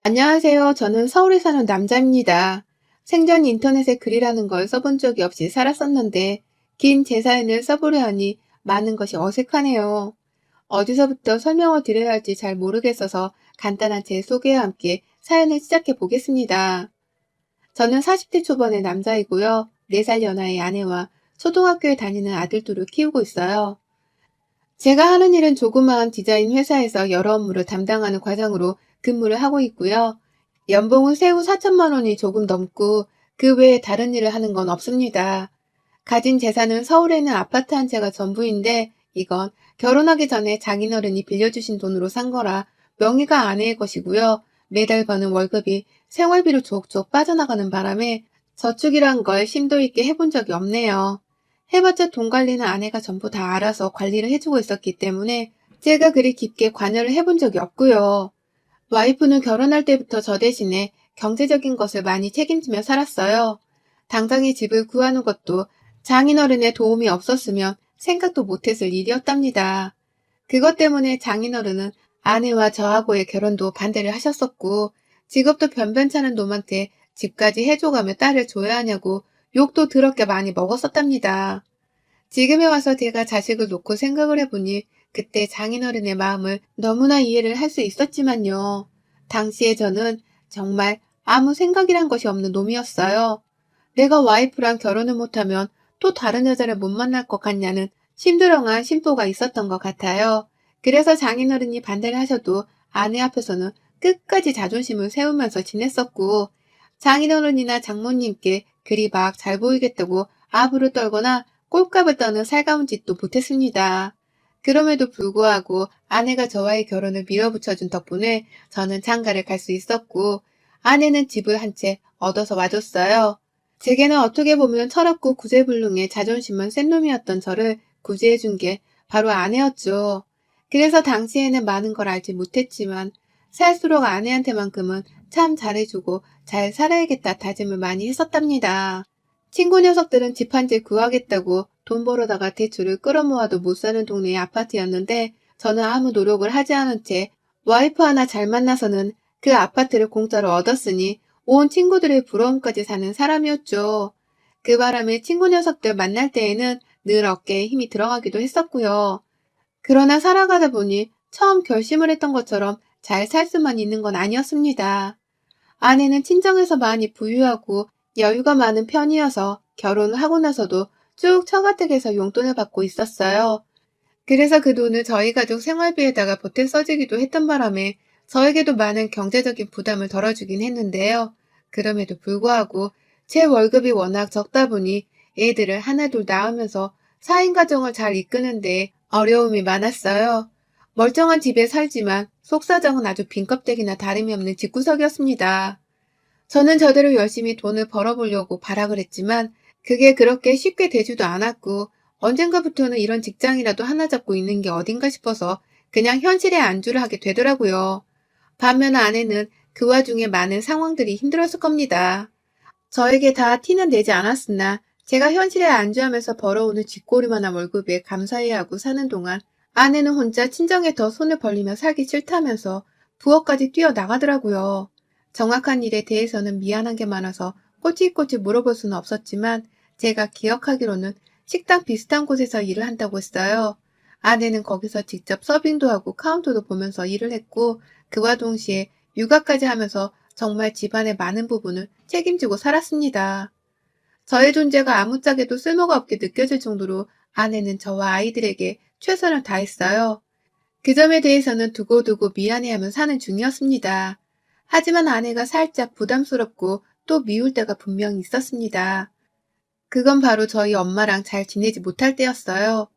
안녕하세요. 저는 서울에 사는 남자입니다. 생전 인터넷에 글이라는 걸 써본 적이 없이 살았었는데 긴 제 사연을 써보려 하니 많은 것이 어색하네요. 어디서부터 설명을 드려야 할지 잘 모르겠어서 간단한 제 소개와 함께 사연을 시작해 보겠습니다. 저는 40대 초반의 남자이고요. 4살 연하의 아내와 초등학교에 다니는 아들 둘을 키우고 있어요. 제가 하는 일은 조그마한 디자인 회사에서 여러 업무를 담당하는 과장으로 근무를 하고 있고요. 연봉은 세후 4천만 원이 조금 넘고 그 외에 다른 일을 하는 건 없습니다. 가진 재산은 서울에 있는 아파트 한 채가 전부인데 이건 결혼하기 전에 장인어른이 빌려주신 돈으로 산 거라 명의가 아내의 것이고요. 매달 버는 월급이 생활비로 족족 빠져나가는 바람에 저축이란 걸 심도 있게 해본 적이 없네요. 해봤자 돈 관리는 아내가 전부 다 알아서 관리를 해주고 있었기 때문에 제가 그리 깊게 관여를 해본 적이 없고요. 와이프는 결혼할 때부터 저 대신에 경제적인 것을 많이 책임지며 살았어요. 당장의 집을 구하는 것도 장인어른의 도움이 없었으면 생각도 못했을 일이었답니다. 그것 때문에 장인어른은 아내와 저하고의 결혼도 반대를 하셨었고 직업도 변변찮은 놈한테 집까지 해줘가며 딸을 줘야 하냐고 욕도 더럽게 많이 먹었었답니다. 지금에 와서 제가 자식을 놓고 생각을 해보니 그때 장인어른의 마음을 너무나 이해를 할 수 있었지만요. 당시에 저는 정말 아무 생각이란 것이 없는 놈이었어요. 내가 와이프랑 결혼을 못하면 또 다른 여자를 못 만날 것 같냐는 심드렁한 심보가 있었던 것 같아요. 그래서 장인어른이 반대를 하셔도 아내 앞에서는 끝까지 자존심을 세우면서 지냈었고 장인어른이나 장모님께 그리 막 잘 보이겠다고 아부를 떨거나 꼴값을 떠는 살가운 짓도 못했습니다. 그럼에도 불구하고 아내가 저와의 결혼을 밀어붙여준 덕분에 저는 장가를 갈 수 있었고 아내는 집을 한 채 얻어서 와줬어요. 제게는 어떻게 보면 철없고 구제불능의 자존심은 센 놈이었던 저를 구제해준 게 바로 아내였죠. 그래서 당시에는 많은 걸 알지 못했지만 살수록 아내한테만큼은 참 잘해주고 잘 살아야겠다 다짐을 많이 했었답니다. 친구 녀석들은 집 한 채 구하겠다고 돈 벌어다가 대출을 끌어모아도 못 사는 동네의 아파트였는데 저는 아무 노력을 하지 않은 채 와이프 하나 잘 만나서는 그 아파트를 공짜로 얻었으니 온 친구들의 부러움까지 사는 사람이었죠. 그 바람에 친구 녀석들 만날 때에는 늘 어깨에 힘이 들어가기도 했었고요. 그러나 살아가다 보니 처음 결심을 했던 것처럼 잘 살 수만 있는 건 아니었습니다. 아내는 친정에서 많이 부유하고 여유가 많은 편이어서 결혼을 하고 나서도 쭉 처가댁에서 용돈을 받고 있었어요. 그래서 그 돈을 저희 가족 생활비에다가 보태 써주기도 했던 바람에 저에게도 많은 경제적인 부담을 덜어주긴 했는데요. 그럼에도 불구하고 제 월급이 워낙 적다 보니 애들을 하나둘 낳으면서 4인 가정을 잘 이끄는데 어려움이 많았어요. 멀쩡한 집에 살지만 속사정은 아주 빈껍데기나 다름이 없는 집구석이었습니다. 저는 저대로 열심히 돈을 벌어보려고 발악을 했지만 그게 그렇게 쉽게 되지도 않았고 언젠가부터는 이런 직장이라도 하나 잡고 있는 게 어딘가 싶어서 그냥 현실에 안주를 하게 되더라고요. 반면 아내는 그 와중에 많은 상황들이 힘들었을 겁니다. 저에게 다 티는 내지 않았으나 제가 현실에 안주하면서 벌어오는 쥐꼬리만한 월급에 감사해야 하고 사는 동안 아내는 혼자 친정에 더 손을 벌리며 살기 싫다면서 부엌까지 뛰어나가더라고요. 정확한 일에 대해서는 미안한 게 많아서 꼬치꼬치 물어볼 수는 없었지만 제가 기억하기로는 식당 비슷한 곳에서 일을 한다고 했어요. 아내는 거기서 직접 서빙도 하고 카운터도 보면서 일을 했고 그와 동시에 육아까지 하면서 정말 집안의 많은 부분을 책임지고 살았습니다. 저의 존재가 아무짝에도 쓸모가 없게 느껴질 정도로 아내는 저와 아이들에게 최선을 다했어요. 그 점에 대해서는 두고두고 미안해하며 사는 중이었습니다. 하지만 아내가 살짝 부담스럽고 또 미울 때가 분명히 있었습니다. 그건 바로 저희 엄마랑 잘 지내지 못할 때였어요.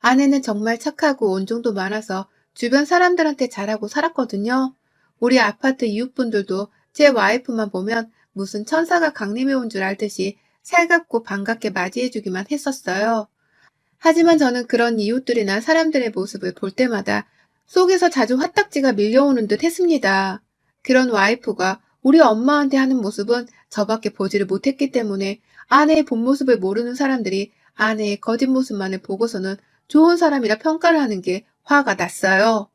아내는 정말 착하고 온정도 많아서 주변 사람들한테 잘하고 살았거든요. 우리 아파트 이웃분들도 제 와이프만 보면 무슨 천사가 강림해 온 줄 알듯이 살갑고 반갑게 맞이해주기만 했었어요. 하지만 저는 그런 이웃들이나 사람들의 모습을 볼 때마다 속에서 자주 화딱지가 밀려오는 듯 했습니다. 그런 와이프가 우리 엄마한테 하는 모습은 저밖에 보지를 못했기 때문에 아내의 본 모습을 모르는 사람들이 아내의 거짓 모습만을 보고서는 좋은 사람이라 평가를 하는 게 화가 났어요.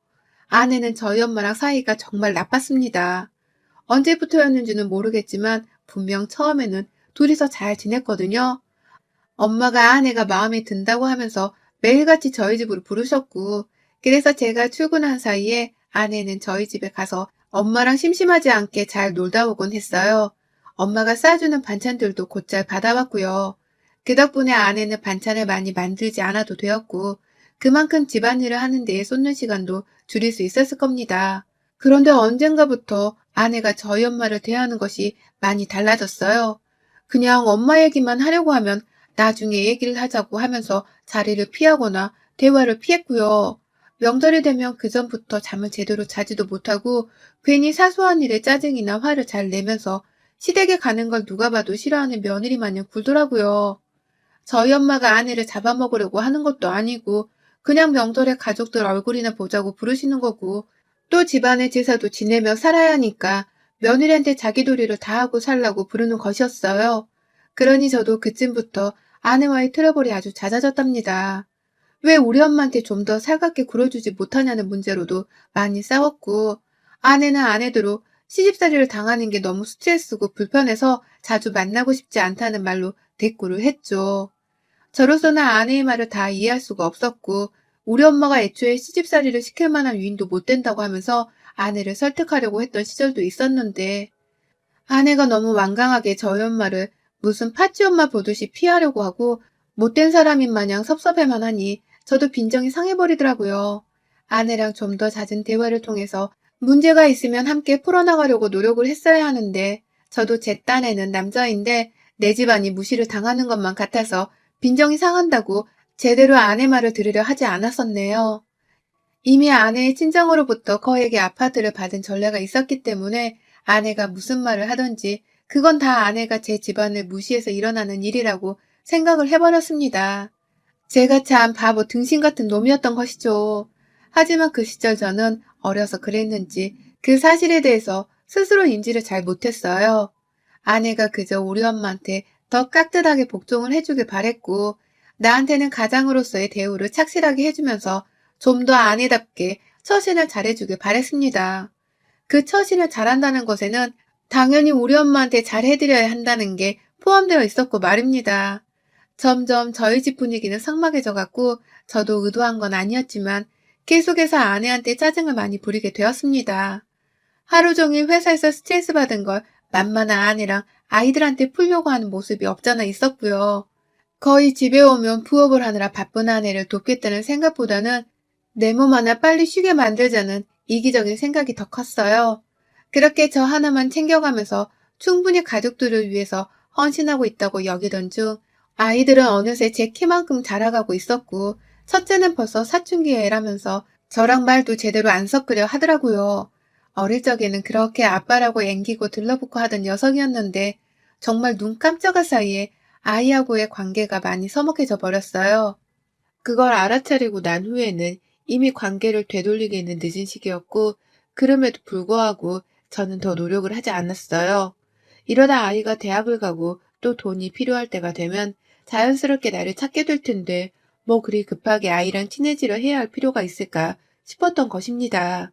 아내는 저희 엄마랑 사이가 정말 나빴습니다. 언제부터였는지는 모르겠지만 분명 처음에는 둘이서 잘 지냈거든요. 엄마가 아내가 마음에 든다고 하면서 매일같이 저희 집으로 부르셨고, 그래서 제가 출근한 사이에 아내는 저희 집에 가서 엄마랑 심심하지 않게 잘 놀다 오곤 했어요. 엄마가 싸주는 반찬들도 곧잘 받아왔고요. 그 덕분에 아내는 반찬을 많이 만들지 않아도 되었고, 그만큼 집안일을 하는 데에 쏟는 시간도 줄일 수 있었을 겁니다. 그런데 언젠가부터 아내가 저희 엄마를 대하는 것이 많이 달라졌어요. 그냥 엄마 얘기만 하려고 하면 나중에 얘기를 하자고 하면서 자리를 피하거나 대화를 피했고요. 명절이 되면 그전부터 잠을 제대로 자지도 못하고 괜히 사소한 일에 짜증이나 화를 잘 내면서 시댁에 가는 걸 누가 봐도 싫어하는 며느리 마냥 굴더라고요. 저희 엄마가 아내를 잡아먹으려고 하는 것도 아니고 그냥 명절에 가족들 얼굴이나 보자고 부르시는 거고 또 집안의 제사도 지내며 살아야 하니까 며느리한테 자기 도리를 다 하고 살라고 부르는 것이었어요. 그러니 저도 그쯤부터 아내와의 트러블이 아주 잦아졌답니다. 왜 우리 엄마한테 좀 더 살갑게 굴어주지 못하냐는 문제로도 많이 싸웠고 아내는 아내대로 시집살이를 당하는 게 너무 스트레스고 불편해서 자주 만나고 싶지 않다는 말로 대꾸를 했죠. 저로서는 아내의 말을 다 이해할 수가 없었고 우리 엄마가 애초에 시집살이를 시킬 만한 위인도 못 된다고 하면서 아내를 설득하려고 했던 시절도 있었는데 아내가 너무 완강하게 저희 엄마를 무슨 파찌 엄마 보듯이 피하려고 하고 못된 사람인 마냥 섭섭해만 하니 저도 빈정이 상해버리더라고요. 아내랑 좀 더 잦은 대화를 통해서 문제가 있으면 함께 풀어나가려고 노력을 했어야 하는데 저도 제 딴에는 남자인데 내 집안이 무시를 당하는 것만 같아서 빈정이 상한다고 제대로 아내 말을 들으려 하지 않았었네요. 이미 아내의 친정으로부터 거액의 아파트를 받은 전례가 있었기 때문에 아내가 무슨 말을 하든지 그건 다 아내가 제 집안을 무시해서 일어나는 일이라고 생각을 해버렸습니다. 제가 참 바보 등신 같은 놈이었던 것이죠. 하지만 그 시절 저는 어려서 그랬는지 그 사실에 대해서 스스로 인지를 잘 못했어요. 아내가 그저 우리 엄마한테 더 깍듯하게 복종을 해주길 바랬고 나한테는 가장으로서의 대우를 착실하게 해주면서 좀 더 아내답게 처신을 잘해주길 바랬습니다. 그 처신을 잘한다는 것에는 당연히 우리 엄마한테 잘해드려야 한다는 게 포함되어 있었고 말입니다. 점점 저희 집 분위기는 삭막해져 갔고 저도 의도한 건 아니었지만 계속해서 아내한테 짜증을 많이 부리게 되었습니다. 하루 종일 회사에서 스트레스 받은 걸 만만한 아내랑 아이들한테 풀려고 하는 모습이 없잖아 있었고요. 거의 집에 오면 부업을 하느라 바쁜 아내를 돕겠다는 생각보다는 내 몸 하나 빨리 쉬게 만들자는 이기적인 생각이 더 컸어요. 그렇게 저 하나만 챙겨가면서 충분히 가족들을 위해서 헌신하고 있다고 여기던 중 아이들은 어느새 제 키만큼 자라가고 있었고 첫째는 벌써 사춘기에 애라면서 저랑 말도 제대로 안 섞으려 하더라고요. 어릴 적에는 그렇게 아빠라고 앵기고 들러붙고 하던 녀석이었는데 정말 눈 깜짝할 사이에 아이하고의 관계가 많이 서먹해져 버렸어요. 그걸 알아차리고 난 후에는 이미 관계를 되돌리기에는 늦은 시기였고 그럼에도 불구하고 저는 더 노력을 하지 않았어요. 이러다 아이가 대학을 가고 또 돈이 필요할 때가 되면 자연스럽게 나를 찾게 될 텐데 뭐 그리 급하게 아이랑 친해지려 해야 할 필요가 있을까 싶었던 것입니다.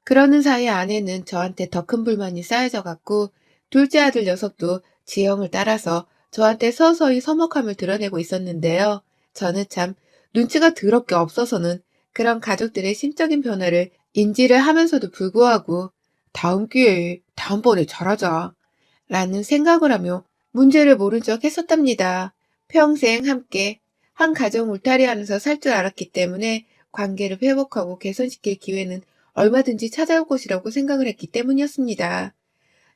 그러는 사이 아내는 저한테 더 큰 불만이 쌓여져 갔고 둘째 아들 녀석도 지형을 따라서 저한테 서서히 서먹함을 드러내고 있었는데요. 저는 참 눈치가 더럽게 없어서는 그런 가족들의 심적인 변화를 인지를 하면서도 불구하고 다음 기회에 다음번에 잘하자 라는 생각을 하며 문제를 모른 척 했었답니다. 평생 함께 한 가정 울타리 안에서 살 줄 알았기 때문에 관계를 회복하고 개선시킬 기회는 얼마든지 찾아올 것이라고 생각을 했기 때문이었습니다.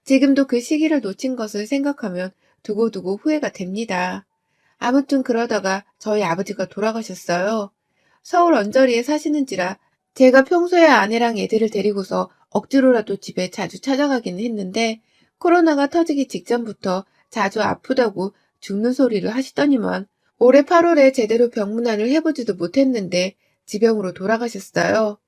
지금도 그 시기를 놓친 것을 생각하면 두고두고 후회가 됩니다. 아무튼 그러다가 저희 아버지가 돌아가셨어요. 서울 언저리에 사시는지라 제가 평소에 아내랑 애들을 데리고서 억지로라도 집에 자주 찾아가기는 했는데 코로나가 터지기 직전부터 자주 아프다고 죽는 소리를 하시더니만 올해 8월에 제대로 병문안을 해보지도 못했는데 지병으로 돌아가셨어요.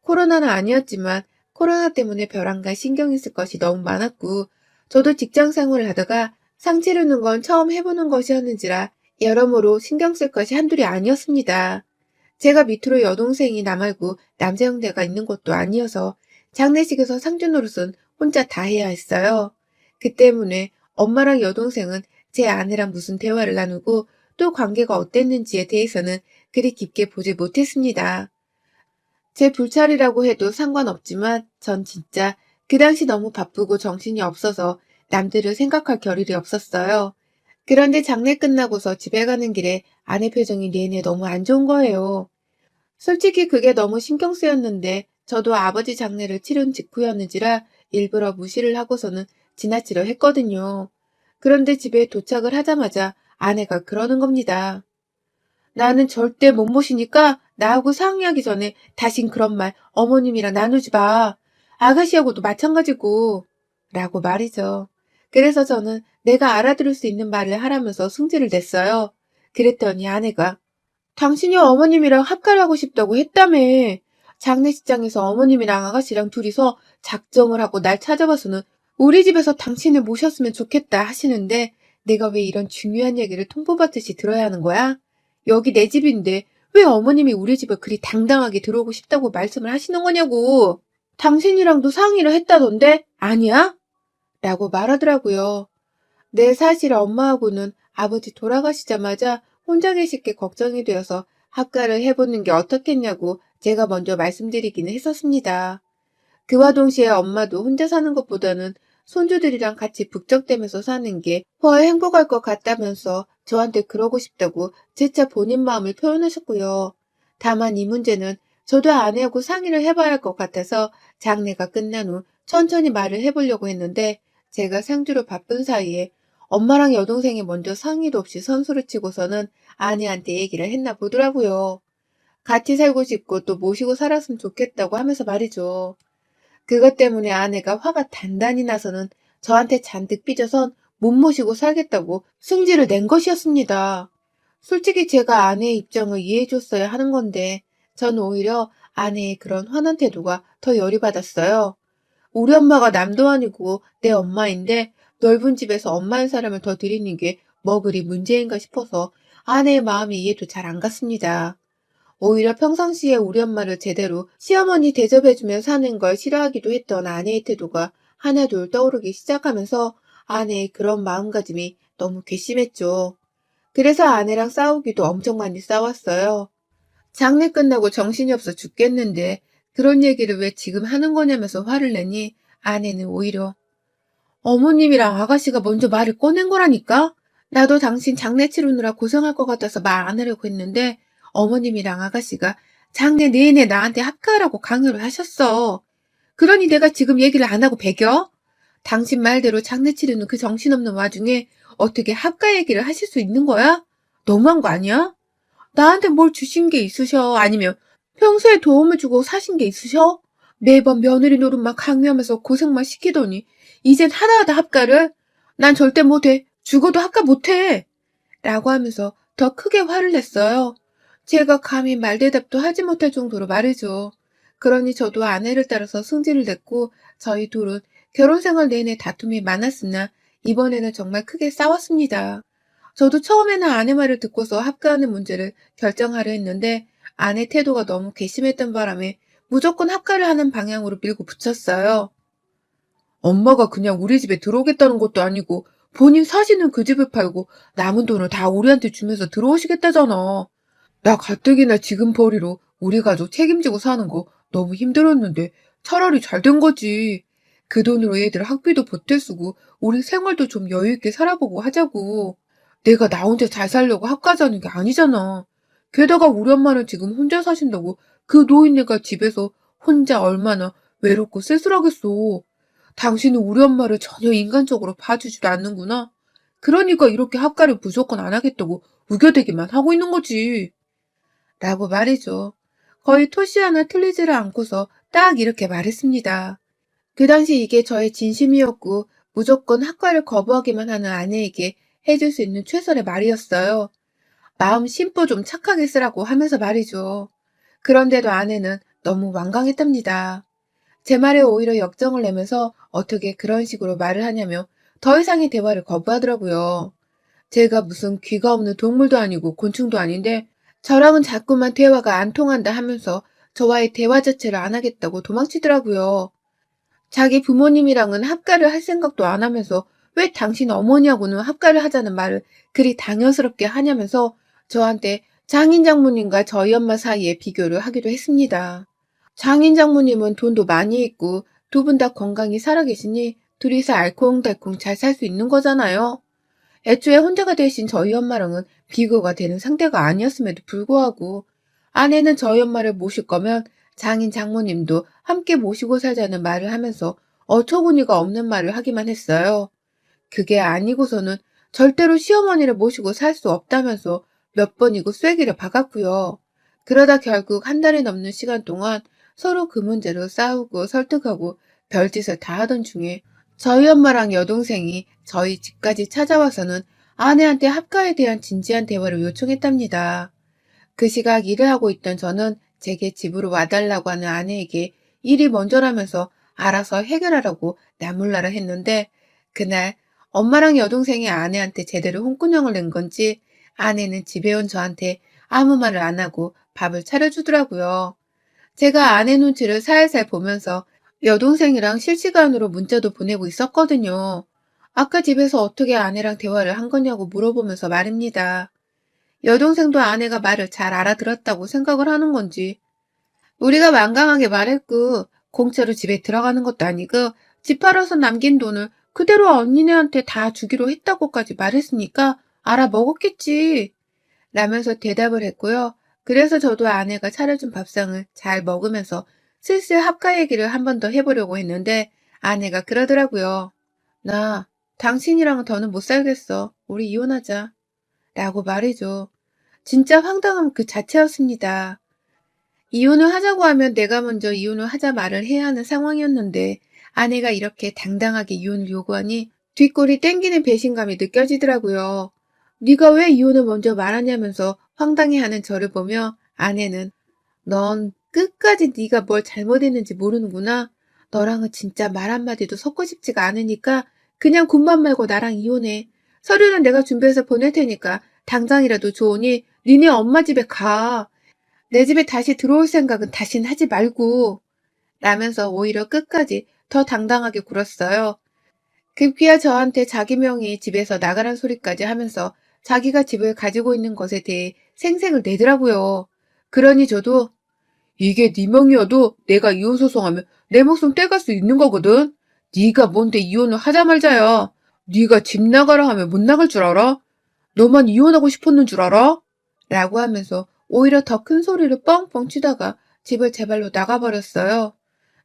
코로나는 아니었지만 코로나 때문에 벼랑간 신경이 쓸 것이 너무 많았고 저도 직장 생활을 하다가 상 치르는 건 처음 해보는 것이었는지라 여러모로 신경 쓸 것이 한둘이 아니었습니다. 제가 밑으로 여동생이 나 말고 남자 형제가 있는 것도 아니어서 장례식에서 상주 노릇은 혼자 다 해야 했어요. 그 때문에 엄마랑 여동생은 제 아내랑 무슨 대화를 나누고 또 관계가 어땠는지에 대해서는 그리 깊게 보지 못했습니다. 제 불찰이라고 해도 상관없지만 전 진짜 그 당시 너무 바쁘고 정신이 없어서 남들을 생각할 겨를이 없었어요. 그런데 장례 끝나고서 집에 가는 길에 아내 표정이 내내 너무 안 좋은 거예요. 솔직히 그게 너무 신경 쓰였는데 저도 아버지 장례를 치른 직후였는지라 일부러 무시를 하고서는 지나치려 했거든요. 그런데 집에 도착을 하자마자 아내가 그러는 겁니다. 나는 절대 못 모시니까 나하고 상의하기 전에 다신 그런 말 어머님이랑 나누지 마. 아가씨하고도 마찬가지고. 라고 말이죠. 그래서 저는 내가 알아들을 수 있는 말을 하라면서 승질을 냈어요. 그랬더니 아내가 당신이 어머님이랑 합가하고 싶다고 했다며. 장례식장에서 어머님이랑 아가씨랑 둘이서 작정을 하고 날 찾아와서는 우리 집에서 당신을 모셨으면 좋겠다 하시는데 내가 왜 이런 중요한 얘기를 통보받듯이 들어야 하는 거야? 여기 내 집인데 왜 어머님이 우리 집에 그리 당당하게 들어오고 싶다고 말씀을 하시는 거냐고. 당신이랑도 상의를 했다던데 아니야? 라고 말하더라고요. 네, 사실 엄마하고는 아버지 돌아가시자마자 혼자 계실 게 걱정이 되어서 합가를 해보는 게 어떻겠냐고 제가 먼저 말씀드리기는 했었습니다. 그와 동시에 엄마도 혼자 사는 것보다는 손주들이랑 같이 북적대면서 사는 게 훨 행복할 것 같다면서 저한테 그러고 싶다고 재차 본인 마음을 표현하셨고요. 다만 이 문제는 저도 아내하고 상의를 해봐야 할 것 같아서 장례가 끝난 후 천천히 말을 해보려고 했는데 제가 상주로 바쁜 사이에 엄마랑 여동생이 먼저 상의도 없이 선수를 치고서는 아내한테 얘기를 했나 보더라고요. 같이 살고 싶고 또 모시고 살았으면 좋겠다고 하면서 말이죠. 그것 때문에 아내가 화가 단단히 나서는 저한테 잔뜩 삐져선 못 모시고 살겠다고 승질을 낸 것이었습니다. 솔직히 제가 아내의 입장을 이해해줬어야 하는 건데 전 오히려 아내의 그런 화난 태도가 더 열이 받았어요. 우리 엄마가 남도 아니고 내 엄마인데 넓은 집에서 엄마인 사람을 더 들이는 게 뭐 그리 문제인가 싶어서 아내의 마음이 이해도 잘 안 갔습니다. 오히려 평상시에 우리 엄마를 제대로 시어머니 대접해주며 사는 걸 싫어하기도 했던 아내의 태도가 하나둘 떠오르기 시작하면서 아내의 그런 마음가짐이 너무 괘씸했죠. 그래서 아내랑 싸우기도 엄청 많이 싸웠어요. 장례 끝나고 정신이 없어 죽겠는데 그런 얘기를 왜 지금 하는 거냐면서 화를 내니 아내는 오히려 어머님이랑 아가씨가 먼저 말을 꺼낸 거라니까? 나도 당신 장례 치르느라 고생할 것 같아서 말 안 하려고 했는데 어머님이랑 아가씨가 장례 내내 나한테 합가하라고 강요를 하셨어. 그러니 내가 지금 얘기를 안 하고 배겨? 당신 말대로 장례 치르는 그 정신없는 와중에 어떻게 합가 얘기를 하실 수 있는 거야? 너무한 거 아니야? 나한테 뭘 주신 게 있으셔? 아니면 평소에 도움을 주고 사신 게 있으셔? 매번 며느리 노릇만 강요하면서 고생만 시키더니 이젠 하다하다 합가를? 난 절대 못해. 죽어도 합가 못해. 라고 하면서 더 크게 화를 냈어요. 제가 감히 말대답도 하지 못할 정도로 말이죠. 그러니 저도 아내를 따라서 승질을 냈고 저희 둘은 결혼 생활 내내 다툼이 많았으나 이번에는 정말 크게 싸웠습니다. 저도 처음에는 아내 말을 듣고서 합가하는 문제를 결정하려 했는데 아내 태도가 너무 괘씸했던 바람에 무조건 합가를 하는 방향으로 밀고 붙였어요. 엄마가 그냥 우리 집에 들어오겠다는 것도 아니고 본인 사시는 그 집을 팔고 남은 돈을 다 우리한테 주면서 들어오시겠다잖아. 나 가뜩이나 지금 벌이로 우리 가족 책임지고 사는 거 너무 힘들었는데 차라리 잘 된 거지. 그 돈으로 애들 학비도 보태 쓰고 우리 생활도 좀 여유 있게 살아보고 하자고. 내가 나 혼자 잘 살려고 합가자는 게 아니잖아. 게다가 우리 엄마는 지금 혼자 사신다고 그 노인네가 집에서 혼자 얼마나 외롭고 쓸쓸하겠어. 당신은 우리 엄마를 전혀 인간적으로 봐주지도 않는구나. 그러니까 이렇게 합가를 무조건 안 하겠다고 우겨대기만 하고 있는 거지. 라고 말이죠. 거의 토시 하나 틀리지를 않고서 딱 이렇게 말했습니다. 그 당시 이게 저의 진심이었고 무조건 학과를 거부하기만 하는 아내에게 해줄 수 있는 최선의 말이었어요. 마음 심보 좀 착하게 쓰라고 하면서 말이죠. 그런데도 아내는 너무 완강했답니다. 제 말에 오히려 역정을 내면서 어떻게 그런 식으로 말을 하냐며 더 이상의 대화를 거부하더라고요. 제가 무슨 귀가 없는 동물도 아니고 곤충도 아닌데 저랑은 자꾸만 대화가 안 통한다 하면서 저와의 대화 자체를 안 하겠다고 도망치더라고요. 자기 부모님이랑은 합가를 할 생각도 안 하면서 왜 당신 어머니하고는 합가를 하자는 말을 그리 당연스럽게 하냐면서 저한테 장인 장모님과 저희 엄마 사이에 비교를 하기도 했습니다. 장인 장모님은 돈도 많이 있고 두 분 다 건강히 살아계시니 둘이서 알콩달콩 잘 살 수 있는 거잖아요. 애초에 혼자가 되신 저희 엄마랑은 비교가 되는 상태가 아니었음에도 불구하고 아내는 저희 엄마를 모실 거면 장인 장모님도 함께 모시고 살자는 말을 하면서 어처구니가 없는 말을 하기만 했어요. 그게 아니고서는 절대로 시어머니를 모시고 살 수 없다면서 몇 번이고 쐐기를 박았고요. 그러다 결국 한 달이 넘는 시간 동안 서로 그 문제로 싸우고 설득하고 별짓을 다 하던 중에 저희 엄마랑 여동생이 저희 집까지 찾아와서는 아내한테 합가에 대한 진지한 대화를 요청했답니다. 그 시각 일을 하고 있던 저는 제게 집으로 와달라고 하는 아내에게 일이 먼저라면서 알아서 해결하라고 나몰라라 했는데 그날 엄마랑 여동생이 아내한테 제대로 홍군형을 낸 건지 아내는 집에 온 저한테 아무 말을 안 하고 밥을 차려주더라고요. 제가 아내 눈치를 살살 보면서 여동생이랑 실시간으로 문자도 보내고 있었거든요. 아까 집에서 어떻게 아내랑 대화를 한 거냐고 물어보면서 말입니다. 여동생도 아내가 말을 잘 알아들었다고 생각을 하는 건지 우리가 완강하게 말했고 공짜로 집에 들어가는 것도 아니고 집 팔아서 남긴 돈을 그대로 언니네한테 다 주기로 했다고까지 말했으니까 알아먹었겠지 라면서 대답을 했고요. 그래서 저도 아내가 차려준 밥상을 잘 먹으면서 슬슬 합가 얘기를 한 번 더 해보려고 했는데 아내가 그러더라고요. 나 당신이랑은 더는 못 살겠어. 우리 이혼하자. 라고 말이죠. 진짜 황당함 그 자체였습니다. 이혼을 하자고 하면 내가 먼저 이혼을 하자 말을 해야 하는 상황이었는데 아내가 이렇게 당당하게 이혼을 요구하니 뒷골이 땡기는 배신감이 느껴지더라고요. 네가 왜 이혼을 먼저 말하냐면서 황당해하는 저를 보며 아내는 넌 끝까지 네가 뭘 잘못했는지 모르는구나. 너랑은 진짜 말 한마디도 섞고 싶지가 않으니까 그냥 군만 말고 나랑 이혼해. 서류는 내가 준비해서 보낼 테니까 당장이라도 좋으니 니네 엄마 집에 가. 내 집에 다시 들어올 생각은 다신 하지 말고. 라면서 오히려 끝까지 더 당당하게 굴었어요. 급기야 저한테 자기 명의 집에서 나가란 소리까지 하면서 자기가 집을 가지고 있는 것에 대해 생색을 내더라고요. 그러니 저도 이게 네 명이어도 내가 이혼 소송하면 내 목숨 떼갈 수 있는 거거든. 네가 뭔데 이혼을 하자 말자야. 네가 집 나가라 하면 못 나갈 줄 알아? 너만 이혼하고 싶었는 줄 알아? 라고 하면서 오히려 더 큰 소리를 뻥뻥 치다가 집을 제 발로 나가버렸어요.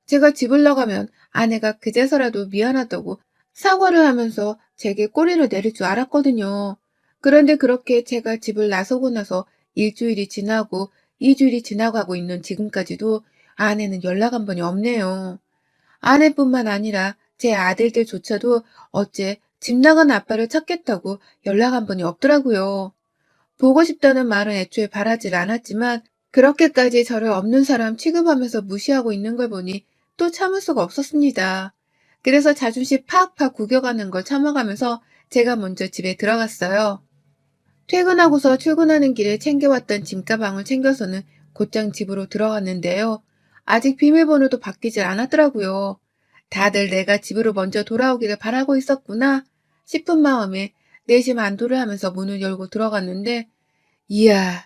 제가 집을 나가면 아내가 그제서라도 미안하다고 사과를 하면서 제게 꼬리를 내릴 줄 알았거든요. 그런데 그렇게 제가 집을 나서고 나서 일주일이 지나고 이주일이 지나가고 있는 지금까지도 아내는 연락 한 번이 없네요. 아내뿐만 아니라 제 아들들조차도 어째 집 나간 아빠를 찾겠다고 연락 한 번이 없더라고요. 보고 싶다는 말은 애초에 바라질 않았지만 그렇게까지 저를 없는 사람 취급하면서 무시하고 있는 걸 보니 또 참을 수가 없었습니다. 그래서 자존심 팍팍 구겨가는 걸 참아가면서 제가 먼저 집에 들어갔어요. 퇴근하고서 출근하는 길에 챙겨왔던 짐 가방을 챙겨서는 곧장 집으로 들어갔는데요. 아직 비밀번호도 바뀌질 않았더라고요. 다들 내가 집으로 먼저 돌아오기를 바라고 있었구나 싶은 마음에 내심 안도를 하면서 문을 열고 들어갔는데 이야,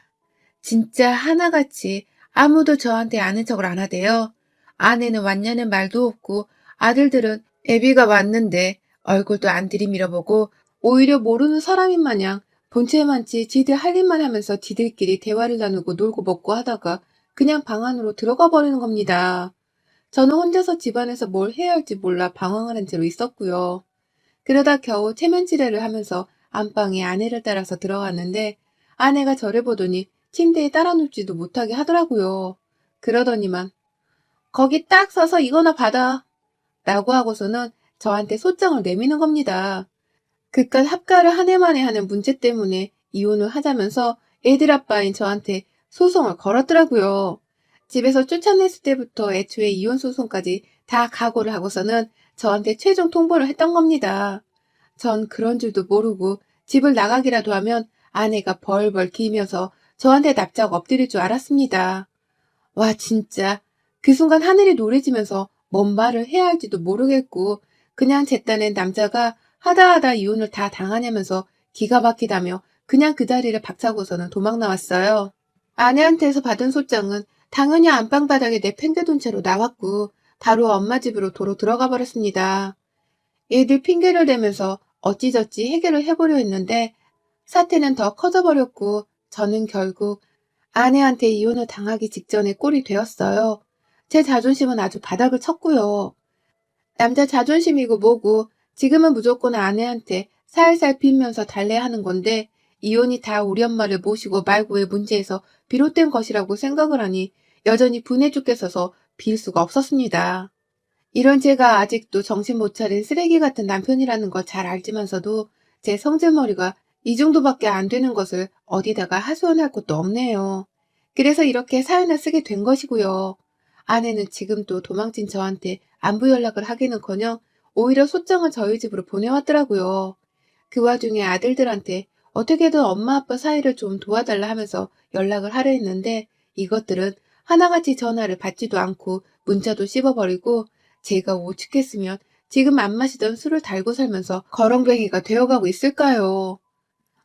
진짜 하나같이 아무도 저한테 아는 척을 안 하대요. 아내는 왔냐는 말도 없고 아들들은 애비가 왔는데 얼굴도 안 들이밀어보고 오히려 모르는 사람인 마냥 본체만치 지들 할 일만 하면서 지들끼리 대화를 나누고 놀고 먹고 하다가 그냥 방 안으로 들어가 버리는 겁니다. 저는 혼자서 집안에서 뭘 해야 할지 몰라 방황을 한 채로 있었고요. 그러다 겨우 체면지레를 하면서 안방에 아내를 따라서 들어갔는데 아내가 저를 보더니 침대에 따라 눕지도 못하게 하더라고요. 그러더니만 거기 딱 서서 이거나 받아 라고 하고서는 저한테 소장을 내미는 겁니다. 그깟 합가를 한 해 만에 하는 문제 때문에 이혼을 하자면서 애들 아빠인 저한테 소송을 걸었더라고요. 집에서 쫓아냈을 때부터 애초에 이혼 소송까지 다 각오를 하고서는 저한테 최종 통보를 했던 겁니다. 전 그런 줄도 모르고 집을 나가기라도 하면 아내가 벌벌 기면서 저한테 납작 엎드릴 줄 알았습니다. 와 진짜 그 순간 하늘이 노래지면서 뭔 말을 해야 할지도 모르겠고 그냥 제 딴엔 남자가 하다 이혼을 다 당하냐면서 기가 막히다며 그냥 그 자리를 박차고서는 도망 나왔어요. 아내한테서 받은 소장은 당연히 안방 바닥에 내팽개둔 채로 나왔고 바로 엄마 집으로 도로 들어가 버렸습니다. 애들 핑계를 대면서 어찌저찌 해결을 해보려 했는데 사태는 더 커져버렸고 저는 결국 아내한테 이혼을 당하기 직전에 꼴이 되었어요. 제 자존심은 아주 바닥을 쳤고요. 남자 자존심이고 뭐고 지금은 무조건 아내한테 살살 빌면서 달래하는 건데 이혼이 다 우리 엄마를 모시고 말고의 문제에서 비롯된 것이라고 생각을 하니 여전히 분해 죽겠어서 빌 수가 없었습니다. 이런 제가 아직도 정신 못 차린 쓰레기 같은 남편이라는 걸 잘 알지만서도 제 성질머리가 이 정도밖에 안 되는 것을 어디다가 하소연할 것도 없네요. 그래서 이렇게 사연을 쓰게 된 것이고요. 아내는 지금도 도망친 저한테 안부 연락을 하기는커녕 오히려 소장을 저희 집으로 보내왔더라고요. 그 와중에 아들들한테 어떻게든 엄마 아빠 사이를 좀 도와달라 하면서 연락을 하려 했는데 이것들은 하나같이 전화를 받지도 않고 문자도 씹어버리고 제가 오죽했으면 지금 안 마시던 술을 달고 살면서 거렁뱅이가 되어가고 있을까요?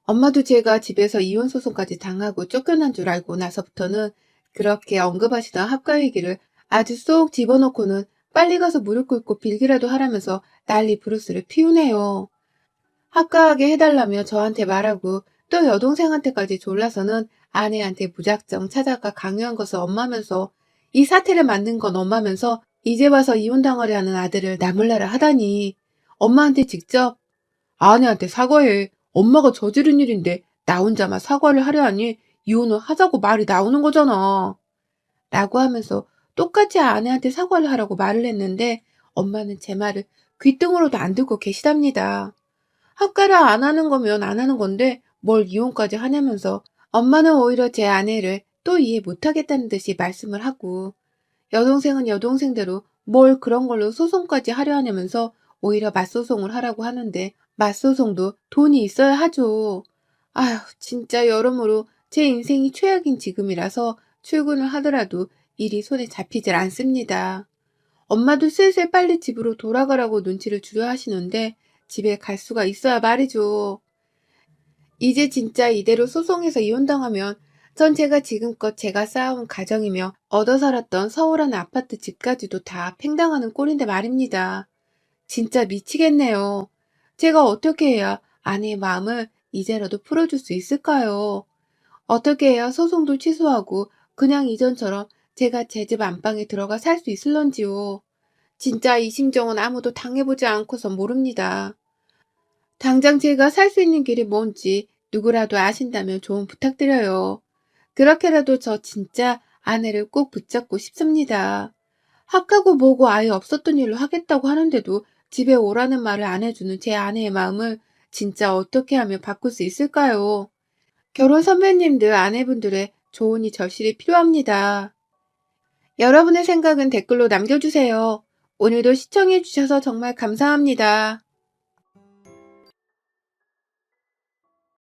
엄마도 제가 집에서 이혼 소송까지 당하고 쫓겨난 줄 알고 나서부터는 그렇게 언급하시던 합가 얘기를 아주 쏙 집어넣고는 빨리 가서 무릎 꿇고 빌기라도 하라면서 난리 부르스를 피우네요. 합가하게 해달라며 저한테 말하고 또 여동생한테까지 졸라서는 아내한테 무작정 찾아가 강요한 것을 엄마면서 이 사태를 만든 건 엄마면서 이제 와서 이혼당하려 하는 아들을 나몰라라 하다니 엄마한테 직접 아내한테 사과해. 엄마가 저지른 일인데 나 혼자만 사과를 하려 하니 이혼을 하자고 말이 나오는 거잖아. 라고 하면서 똑같이 아내한테 사과를 하라고 말을 했는데 엄마는 제 말을 귓등으로도 안 듣고 계시답니다. 합가를 안 하는 거면 안 하는 건데 뭘 이혼까지 하냐면서 엄마는 오히려 제 아내를 또 이해 못하겠다는 듯이 말씀을 하고 여동생은 여동생대로 뭘 그런 걸로 소송까지 하려 하냐면서 오히려 맞소송을 하라고 하는데 맞소송도 돈이 있어야 하죠. 아휴 진짜 여러모로 제 인생이 최악인 지금이라서 출근을 하더라도 일이 손에 잡히질 않습니다. 엄마도 슬슬 빨리 집으로 돌아가라고 눈치를 주려 하시는데 집에 갈 수가 있어야 말이죠. 이제 진짜 이대로 소송해서 이혼당하면 전 제가 지금껏 제가 쌓아온 가정이며 얻어 살았던 서울 한 아파트 집까지도 다 팽당하는 꼴인데 말입니다. 진짜 미치겠네요. 제가 어떻게 해야 아내의 마음을 이제라도 풀어줄 수 있을까요? 어떻게 해야 소송도 취소하고 그냥 이전처럼 제가 제 집 안방에 들어가 살 수 있을런지요. 진짜 이 심정은 아무도 당해보지 않고서 모릅니다. 당장 제가 살 수 있는 길이 뭔지 누구라도 아신다면 좀 부탁드려요. 그렇게라도 저 진짜 아내를 꼭 붙잡고 싶습니다. 학하고 뭐고 아예 없었던 일로 하겠다고 하는데도 집에 오라는 말을 안 해주는 제 아내의 마음을 진짜 어떻게 하면 바꿀 수 있을까요? 결혼 선배님들, 아내분들의 조언이 절실히 필요합니다. 여러분의 생각은 댓글로 남겨주세요. 오늘도 시청해주셔서 정말 감사합니다.